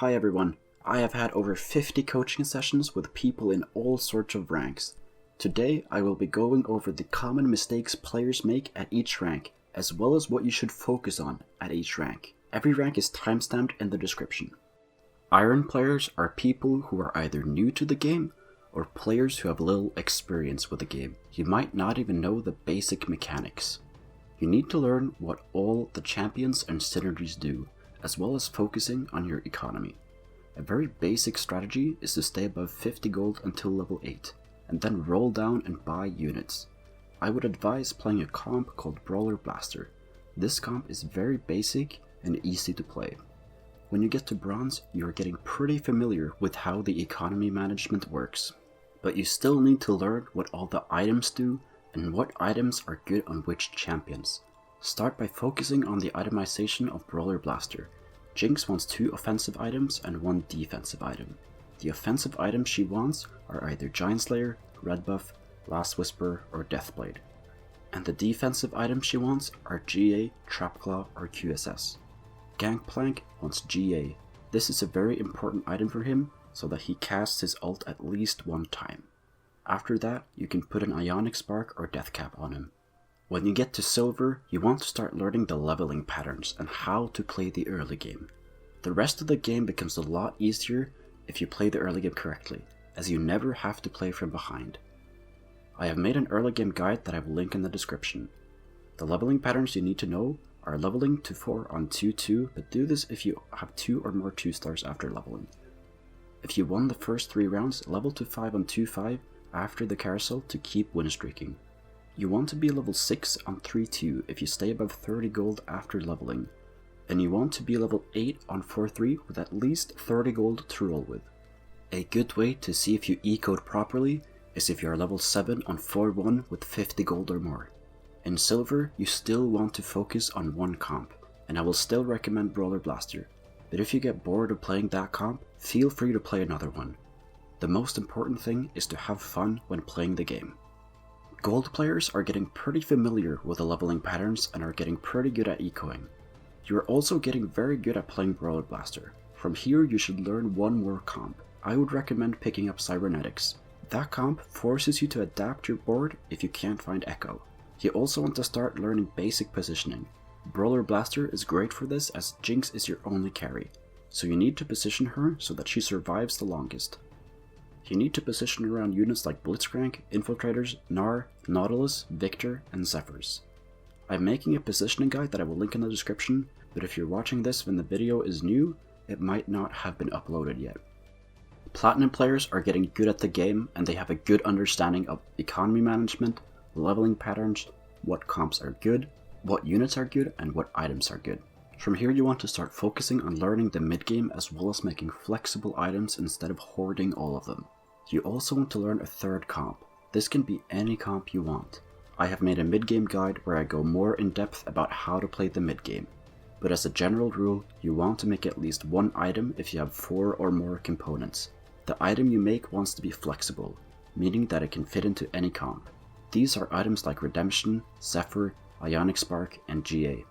Hi everyone, I have had over 50 coaching sessions with people in all sorts of ranks. Today I will be going over the common mistakes players make at each rank, as well as what you should focus on at each rank. Every rank is timestamped in the description. Iron players are people who are either new to the game, or players who have little experience with the game. You might not even know the basic mechanics. You need to learn what all the champions and synergies do, as well as focusing on your economy. A very basic strategy is to stay above 50 gold until level 8, and then roll down and buy units. I would advise playing a comp called Brawler Blaster. This comp is very basic and easy to play. When you get to bronze, you are getting pretty familiar with how the economy management works. But you still need to learn what all the items do and what items are good on which champions. Start by focusing on the itemization of Brawler Blaster. Jinx wants 2 offensive items and 1 defensive item. The offensive items she wants are either Giant Slayer, Red Buff, Last Whisper, or Deathblade. And the defensive items she wants are GA, Trapclaw, or QSS. Gangplank wants GA. This is a very important item for him so that he casts his ult at least one time. After that, you can put an Ionic Spark or Deathcap on him. When you get to Silver, you want to start learning the leveling patterns and how to play the early game. The rest of the game becomes a lot easier if you play the early game correctly, as you never have to play from behind. I have made an early game guide that I will link in the description. The leveling patterns you need to know are leveling to 4 on 2-2, but do this if you have 2 or more 2 stars after leveling. If you won the first 3 rounds, level to 5 on 2-5 after the carousel to keep win streaking. You want to be level 6 on 3-2 if you stay above 30 gold after leveling, and you want to be level 8 on 4-3 with at least 30 gold to roll with. A good way to see if you E-code properly is if you are level 7 on 4-1 with 50 gold or more. In Silver, you still want to focus on one comp, and I will still recommend Brawler Blaster, but if you get bored of playing that comp, feel free to play another one. The most important thing is to have fun when playing the game. Gold players are getting pretty familiar with the leveling patterns and are getting pretty good at ecoing. You are also getting very good at playing Brawler Blaster. From here you should learn one more comp. I would recommend picking up Cybernetics. That comp forces you to adapt your board if you can't find Echo. You also want to start learning basic positioning. Brawler Blaster is great for this as Jinx is your only carry, so you need to position her so that she survives the longest. You need to position around units like Blitzcrank, Infiltrators, Gnar, Nautilus, Victor, and Zephyrs. I'm making a positioning guide that I will link in the description, but if you're watching this when the video is new, it might not have been uploaded yet. Platinum players are getting good at the game and they have a good understanding of economy management, leveling patterns, what comps are good, what units are good, and what items are good. From here you want to start focusing on learning the mid-game as well as making flexible items instead of hoarding all of them. You also want to learn a third comp. This can be any comp you want. I have made a mid-game guide where I go more in depth about how to play the mid-game. But as a general rule, you want to make at least one item if you have 4 or more components. The item you make wants to be flexible, meaning that it can fit into any comp. These are items like Redemption, Zephyr, Ionic Spark, and GA.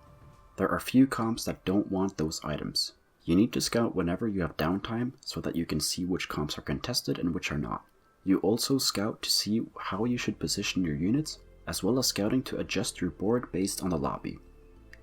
There are few comps that don't want those items. You need to scout whenever you have downtime so that you can see which comps are contested and which are not. You also scout to see how you should position your units, as well as scouting to adjust your board based on the lobby.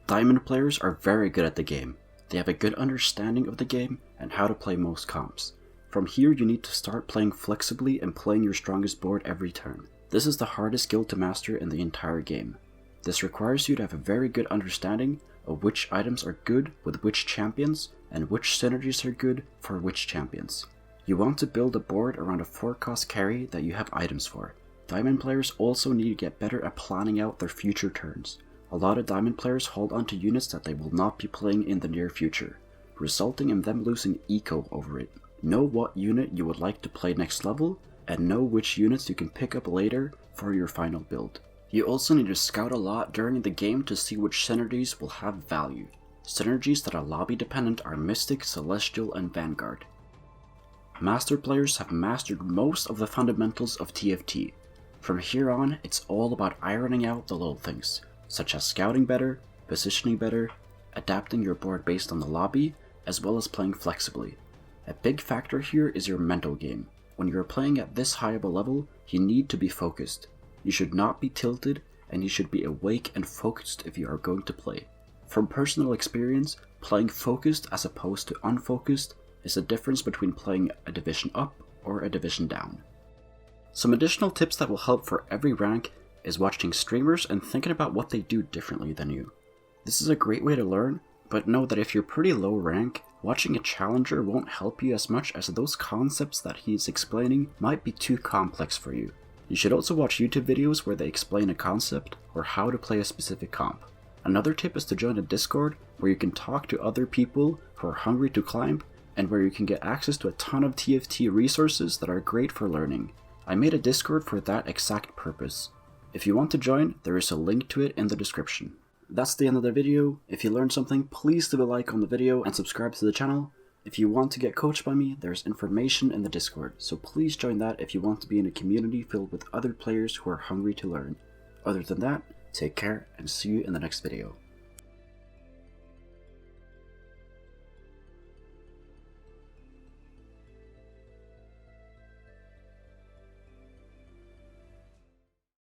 Diamond players are very good at the game. They have a good understanding of the game and how to play most comps. From here you need to start playing flexibly and playing your strongest board every turn. This is the hardest skill to master in the entire game. This requires you to have a very good understanding of which items are good with which champions and which synergies are good for which champions. You want to build a board around a 4-cost carry that you have items for. Diamond players also need to get better at planning out their future turns. A lot of Diamond players hold onto units that they will not be playing in the near future, resulting in them losing eco over it. Know what unit you would like to play next level, and know which units you can pick up later for your final build. You also need to scout a lot during the game to see which synergies will have value. Synergies that are lobby dependent are Mystic, Celestial, and Vanguard. Master players have mastered most of the fundamentals of TFT. From here on, it's all about ironing out the little things, such as scouting better, positioning better, adapting your board based on the lobby, as well as playing flexibly. A big factor here is your mental game. When you are playing at this high of a level, you need to be focused. You should not be tilted, and you should be awake and focused if you are going to play. From personal experience, playing focused as opposed to unfocused is the difference between playing a division up or a division down. Some additional tips that will help for every rank is watching streamers and thinking about what they do differently than you. This is a great way to learn, but know that if you're pretty low rank, watching a challenger won't help you as much as those concepts that he's explaining might be too complex for you. You should also watch YouTube videos where they explain a concept or how to play a specific comp. Another tip is to join a Discord where you can talk to other people who are hungry to climb and where you can get access to a ton of TFT resources that are great for learning. I made a Discord for that exact purpose. If you want to join, there is a link to it in the description. That's the end of the video. If you learned something, please leave a like on the video and subscribe to the channel. If you want to get coached by me, there's information in the Discord, so please join that if you want to be in a community filled with other players who are hungry to learn. Other than that, take care and see you in the next video.